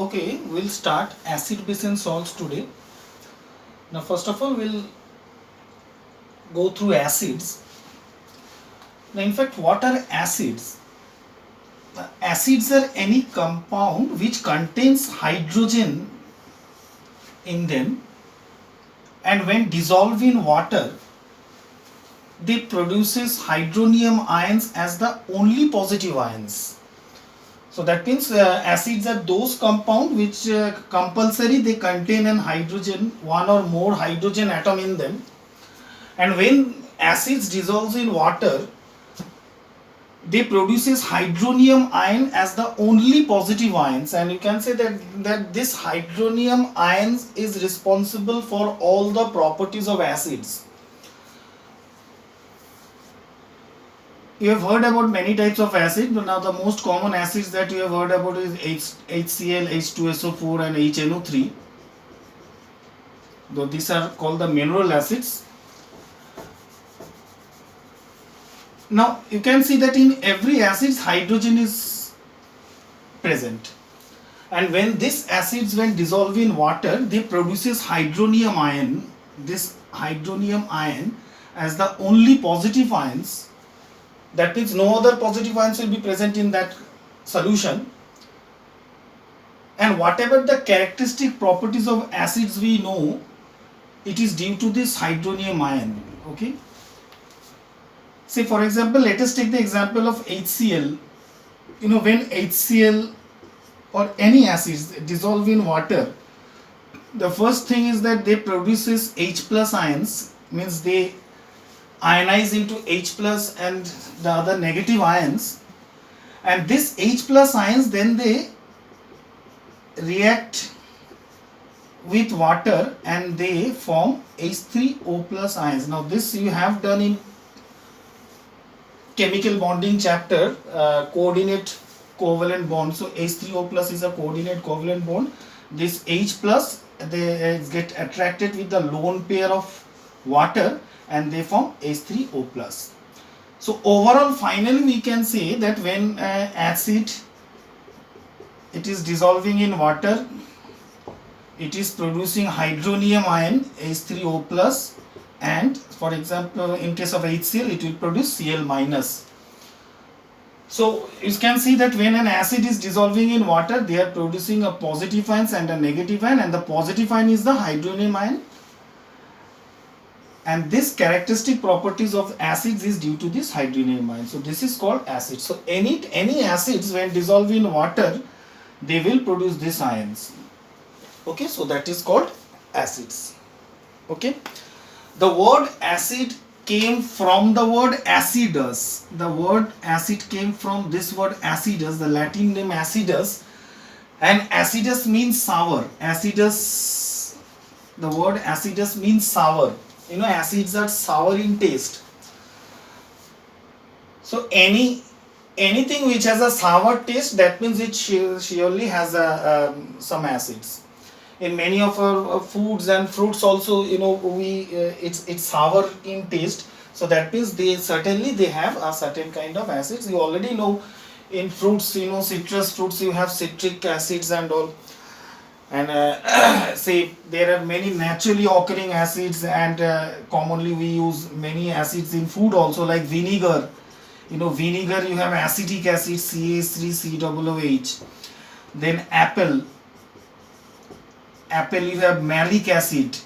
Okay, we'll start acid base and salts today. Now, first of all, we'll go through acids. Now, in fact, what are acids? Acids are any compound which contains hydrogen in them, and when dissolved in water, they produces hydronium ions as the only positive ions. So that means acids are those compound which compulsory they contain an hydrogen, one or more hydrogen atom in them, and when acids dissolves in water, they produces hydronium ion as the only positive ions, and you can say that this hydronium ions is responsible for all the properties of acids. You have heard about many types of acid, but now the most common acids that you have heard about is HCl, H2SO4 and HNO3. Though these are called the mineral acids. Now you can see that in every acid hydrogen is present, and when these acids when dissolved in water, they produces hydronium ion. This hydronium ion as the only positive ions. That means no other positive ions will be present in that solution, and whatever the characteristic properties of acids we know, it is due to this hydronium ion. Okay, say for example, let us take the example of HCl. When HCl or any acids dissolve in water, the first thing is that they produces H plus ions, means they ionize into H plus and the other negative ions, and this H plus ions then they react with water and they form H3O plus ions. Now this you have done in chemical bonding chapter, coordinate covalent bond. So H3O plus is a coordinate covalent bond. This H plus they get attracted with the lone pair of water and they form H3O plus. So overall finally we can say that when acid it is dissolving in water, it is producing hydronium ion H3O plus, and for example in case of HCl it will produce Cl minus. So you can see that when an acid is dissolving in water, they are producing a positive ions and a negative ion, and the positive ion is the hydronium ion, and this characteristic properties of acids is due to this hydronium ion. So this is called acid. So any acids when dissolved in water, they will produce these ions. Okay, so that is called acids. Okay, the word acid came from the word acidus. The word acid came from this word acidus, the Latin name acidus, and acidus means sour. Acidus, the word acidus means sour. Acids are sour in taste. So anything which has a sour taste, that means it surely has some acids. In many of our foods and fruits also, it's sour in taste. So that means they have a certain kind of acids. You already know in fruits, citrus fruits, you have citric acids and all. And say there are many naturally occurring acids, and commonly we use many acids in food also, like vinegar. Vinegar, you have acetic acid CH3COOH. Then apple, you have malic acid.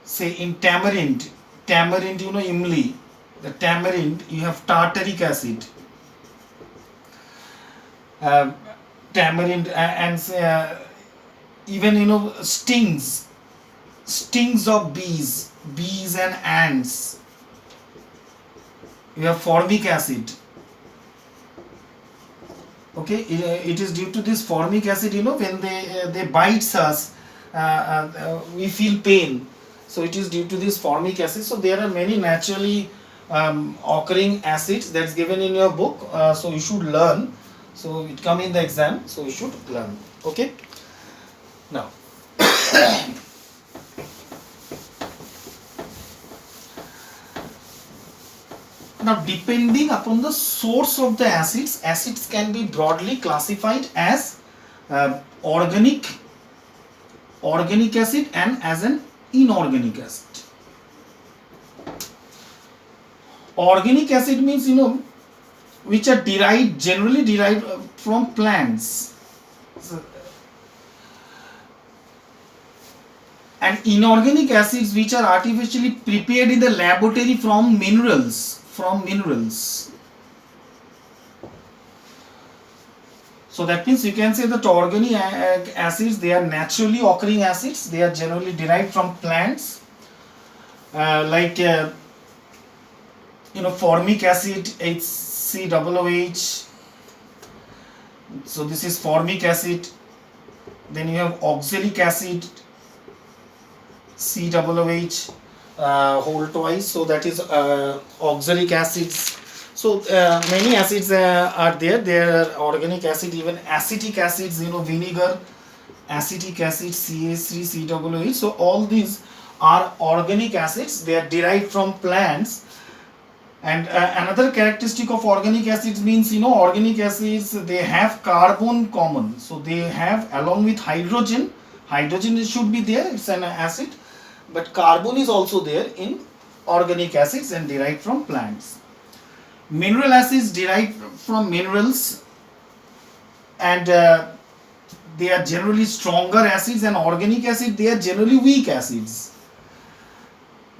Say in tamarind, imli, the tamarind, you have tartaric acid. Tamarind and even stings of bees and ants, you have formic acid. Okay, it is due to this formic acid, when they bites us, we feel pain. So it is due to this formic acid. So there are many naturally occurring acids that's given in your book. So you should learn. So it come in the exam. So you should learn. Okay. Now. Now, depending upon the source of the acids, acids can be broadly classified as organic acid and as an inorganic acid. Organic acid means, which are generally derived from plants. And inorganic acids which are artificially prepared in the laboratory from minerals. So that means you can say that organic acids, they are naturally occurring acids. They are generally derived from plants, like formic acid, HCOOH. So this is formic acid. Then you have oxalic acid, COOH, whole twice. So that is oxalic acids. So many acids are there. There are organic acid, even acetic acids, vinegar, acetic acid, CH3, COOH. So all these are organic acids. They are derived from plants. And another characteristic of organic acids means, organic acids, they have carbon common. So they have, along with hydrogen should be there, it's an acid, but carbon is also there in organic acids and derived from plants. Mineral acids derived from minerals, and they are generally stronger acids, and organic acid, they are generally weak acids.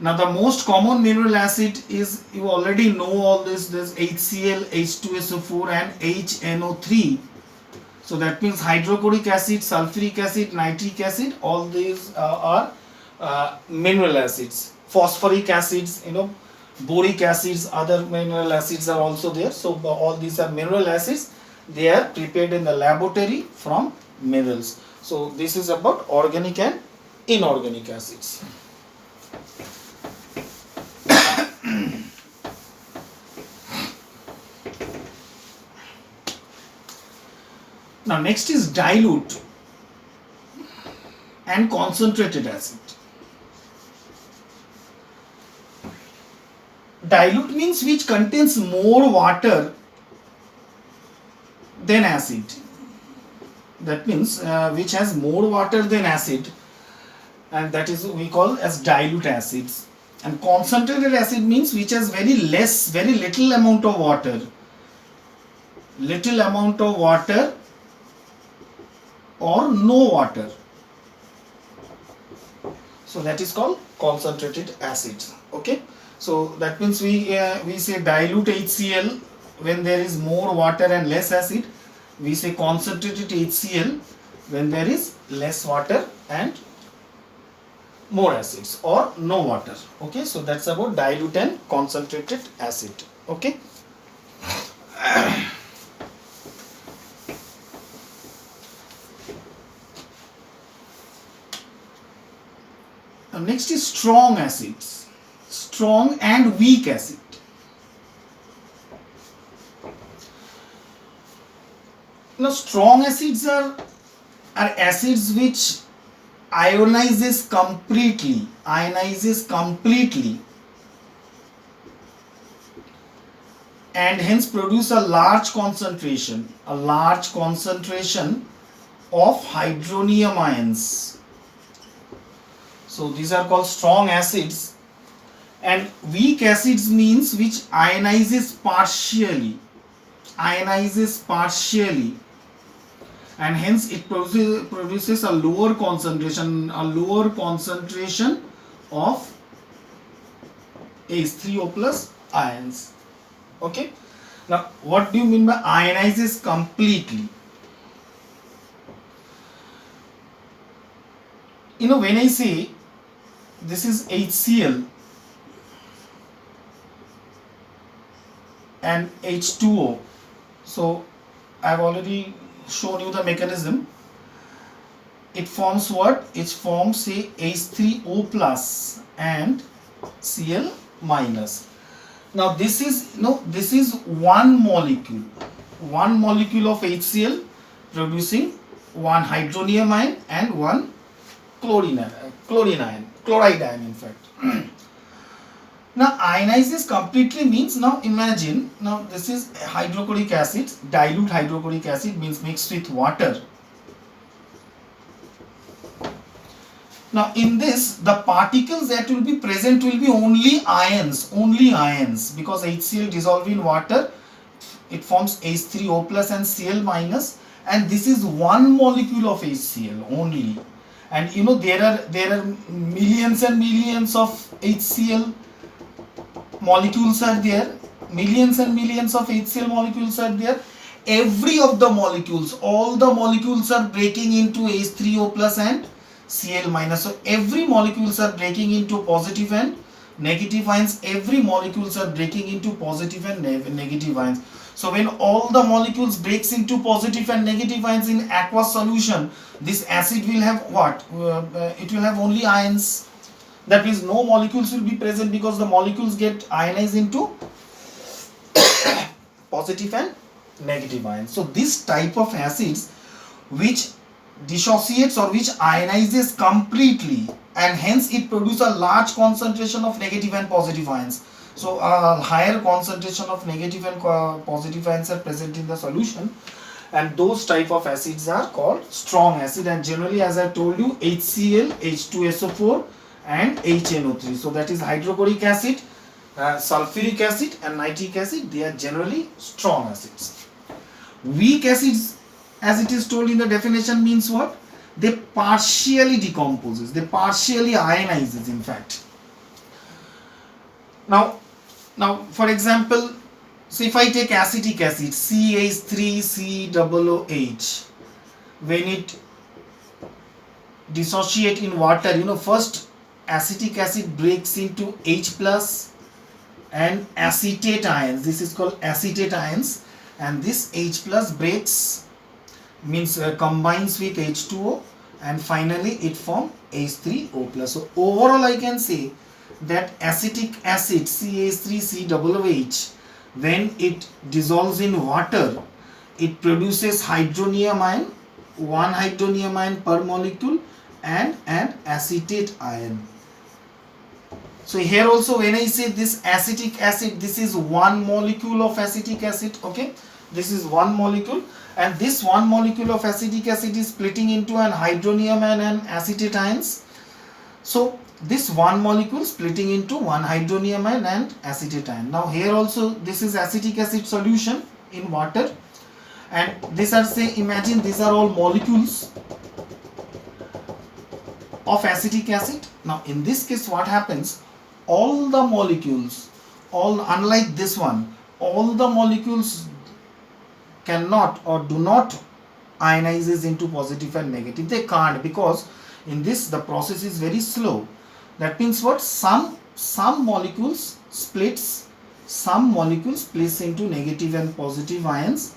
Now the most common mineral acid is, you already know all this, HCl, H2SO4 and HNO3. So that means hydrochloric acid, sulfuric acid, nitric acid, all these are mineral acids. Phosphoric acids, boric acids, other mineral acids are also there. So all these are mineral acids. They are prepared in the laboratory from minerals. So this is about organic and inorganic acids. Now next is dilute and concentrated acid. Dilute means which contains more water than acid. That means which has more water than acid, and that is we call as dilute acids. And concentrated acid means which has very little amount of water. Little amount of water or no water. So that is called concentrated acids. Okay. So that means we say dilute HCl when there is more water and less acid. We say concentrated HCl when there is less water and more acids or no water. Okay. So that's about dilute and concentrated acid. Okay. Now next is strong acids, strong and weak acid. Now strong acids are acids which ionizes completely, and hence produce a large concentration of hydronium ions. So these are called strong acids. And weak acids means which ionizes partially, and hence it produces a lower concentration of H3O plus ions. Okay. Now what do you mean by ionizes completely? When I say this is HCl and H2O, so I have already shown you the mechanism. It forms what? It forms say H3O plus and Cl minus. Now this is one molecule of HCl producing one hydronium ion and one chloride ion in fact. Now ionizes completely means, now imagine, now this is hydrochloric acid, dilute hydrochloric acid means mixed with water. Now in this, the particles that will be present will be only ions, because HCl dissolved in water, it forms H3O plus and Cl minus, and this is one molecule of HCl only. And you know there are millions and millions of HCl molecules are there, millions and millions of HCl molecules are there. Every of the molecules, all the molecules are breaking into H3O plus and Cl minus. So every molecules are breaking into positive and negative ions. Every molecules are breaking into positive and negative ions. So when all the molecules breaks into positive and negative ions in aqueous solution, this acid will have what? It will have only ions. That means no molecules will be present, because the molecules get ionized into positive and negative ions. So this type of acids which dissociates or which ionizes completely, and hence it produces a large concentration of negative and positive ions. So a higher concentration of negative and positive ions are present in the solution, and those type of acids are called strong acid. And generally, as I told you, HCl, H2SO4 and HNO3. So that is hydrochloric acid, sulfuric acid and nitric acid. They are generally strong acids. Weak acids, as it is told in the definition, means what? They partially decomposes, they partially ionizes in fact. Now for example, so if I take acetic acid CH3COOH, when it dissociate in water, you know, first acetic acid breaks into H plus and acetate ions. This is called acetate ions, and this H plus breaks, means combines with H2O, and finally it forms H3O plus. So overall I can say that acetic acid CH3COOH, when it dissolves in water, it produces hydronium ion, one hydronium ion per molecule, and an acetate ion. So here also when I say this acetic acid, this is one molecule of acetic acid, okay, this is one molecule, and this one molecule of acetic acid is splitting into an hydronium ion and acetate ions. So this one molecule splitting into one hydronium ion and acetate ion. Now here also this is acetic acid solution in water, and these are, say, imagine these are all molecules of acetic acid. Now in this case what happens, all the molecules, unlike this one, all the molecules cannot or do not ionizes into positive and negative. They can't, because in this the process is very slow. That means what? Some molecules splits, some molecules place into negative and positive ions,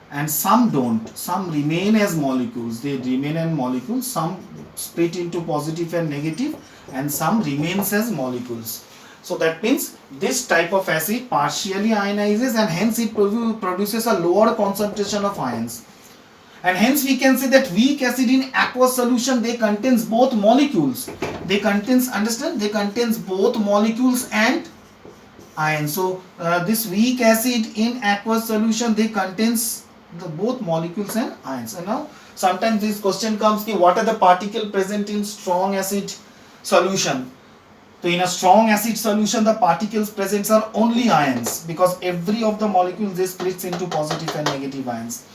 and some don't. Some remain as molecules. They remain as molecules. Some split into positive and negative, and some remains as molecules. So that means this type of acid partially ionizes, and hence it produces a lower concentration of ions. And hence we can say that weak acid in aqueous solution, they contains both molecules. They contains, understand, they contains both molecules and ions. So this weak acid in aqueous solution, they contains both molecules and ions. And now sometimes this question comes, what are the particles present in strong acid solution? So in a strong acid solution, the particles present are only ions, because every of the molecules, they splits into positive and negative ions.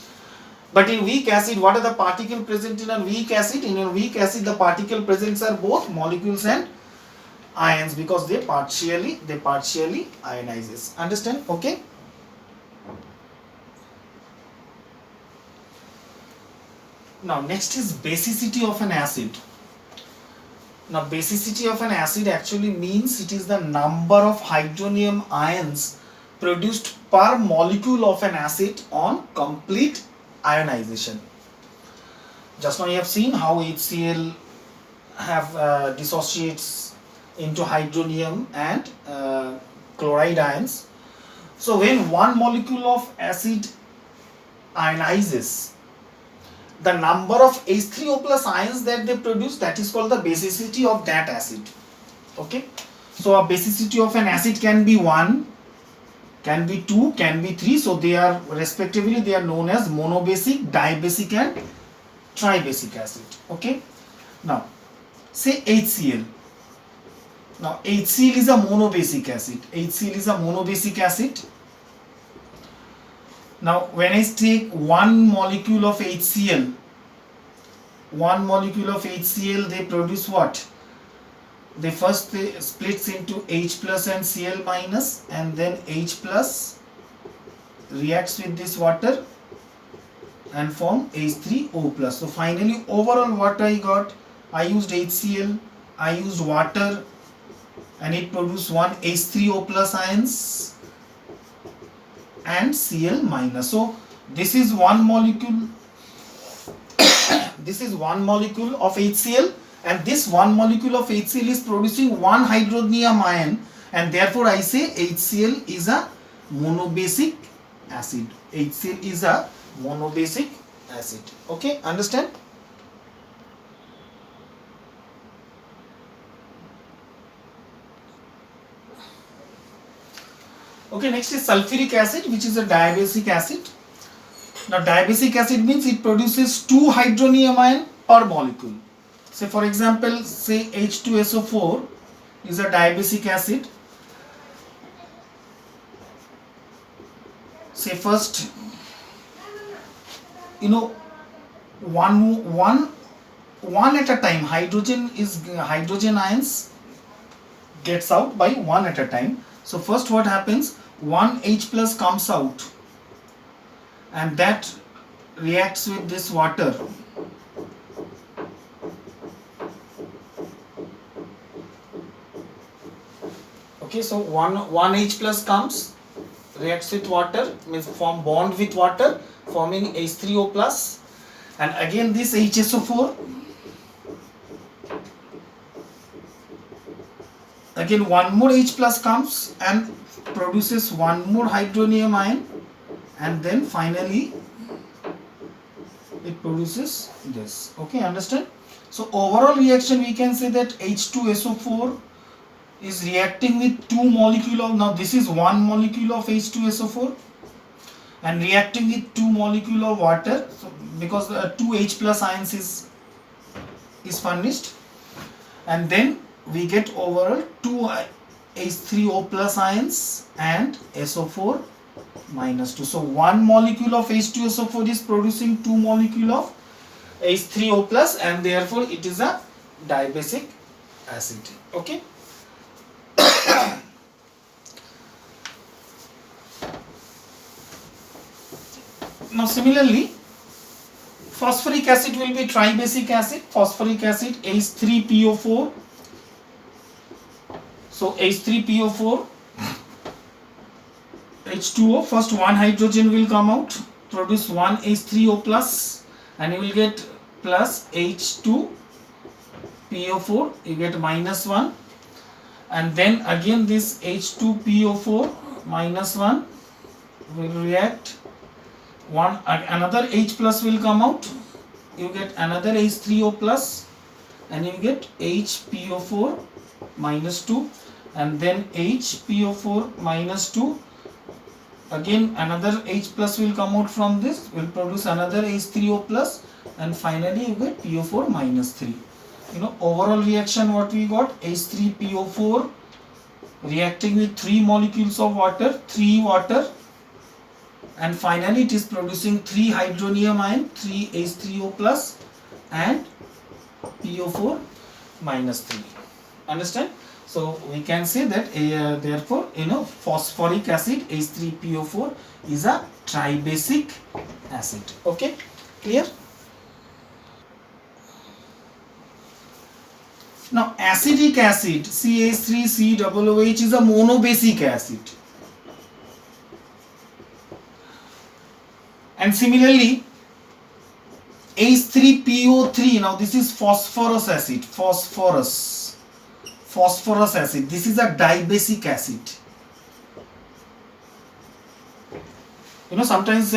But in weak acid, what are the particles present in a weak acid? In a weak acid, the particle presents are both molecules and ions, because they partially ionizes. Understand? Okay. Now next is basicity of an acid. Now basicity of an acid actually means it is the number of hydronium ions produced per molecule of an acid on complete ionization. Just now you have seen how HCl have dissociates into hydronium and chloride ions. So when one molecule of acid ionizes, the number of H3O plus ions that they produce, that is called the basicity of that acid. Okay. So a basicity of an acid can be 1, can be 2, can be 3. So they are respectively, they are known as monobasic, dibasic and tribasic acid. Okay. Now say HCl. Now HCl is a monobasic acid. HCl is a monobasic acid. Now when I take one molecule of HCl, they produce what? They splits into H plus and Cl minus, and then H plus reacts with this water and form H3O plus. So finally overall what I got, I used HCl, I used water, and it produced one H3O plus ions and Cl minus. So this is one molecule this is one molecule of HCl, and this one molecule of HCl is producing one hydronium ion, and therefore I say HCl is a monobasic acid. HCl is a monobasic acid. Okay, understand? Okay, next is sulfuric acid, which is a diabasic acid. Now diabasic acid means it produces 2 hydronium ion per molecule. Say for example, say H2SO4 is a diabasic acid. Say first, one at a time, hydrogen ions gets out by one at a time. So first what happens, one H plus comes out, and that reacts with this water. Okay, so one H plus comes, reacts with water, means form bond with water, forming H3O plus, and again this HSO4, again one more H plus comes and produces one more hydronium ion, and then finally it produces this. Okay, understand? So overall reaction, we can say that H2SO4 is reacting with 2 molecule of, now this is 1 molecule of H2SO4 and reacting with 2 molecule of water, so because 2 H plus ions is furnished, and then we get overall 2 H3O plus ions and SO4 minus 2. So 1 molecule of H2SO4 is producing 2 molecule of H3O plus, and therefore it is a diabasic acid. Okay. Now similarly, phosphoric acid will be tribasic acid. Phosphoric acid H3PO4. So H3PO4 H2O, first one hydrogen will come out, produce one H3O plus, and you will get plus H2PO4, you get minus 1, and then again this H2PO4 minus 1 will react, another H plus will come out, you get another H3O plus, and you get HPO4 minus 2, and then HPO4 minus 2, again another H plus will come out from this, will produce another H3O plus, and finally you get PO4 minus 3. Overall reaction what we got, H3PO4 reacting with 3 molecules of water, 3 water, and finally it is producing 3 hydronium ion, 3 H3O plus and PO4 minus 3. Understand? So we can say that therefore phosphoric acid H3PO4 is a tribasic acid. Okay, clear? Now acetic acid CH3COOH is a monobasic acid, and similarly H3PO3, now this is phosphorus acid, phosphorus acid, this is a dibasic acid. Sometimes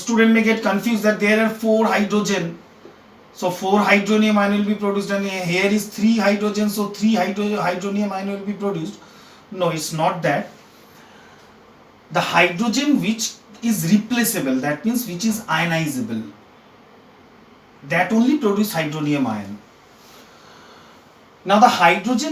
student may get confused that there are 4 hydrogen, So 4 hydronium ion will be produced, and here is 3 hydrogen, so 3 hydronium ion will be produced. No, it's not that. The hydrogen which is replaceable, that means which is ionizable, that only produce hydronium ion. Now the hydrogen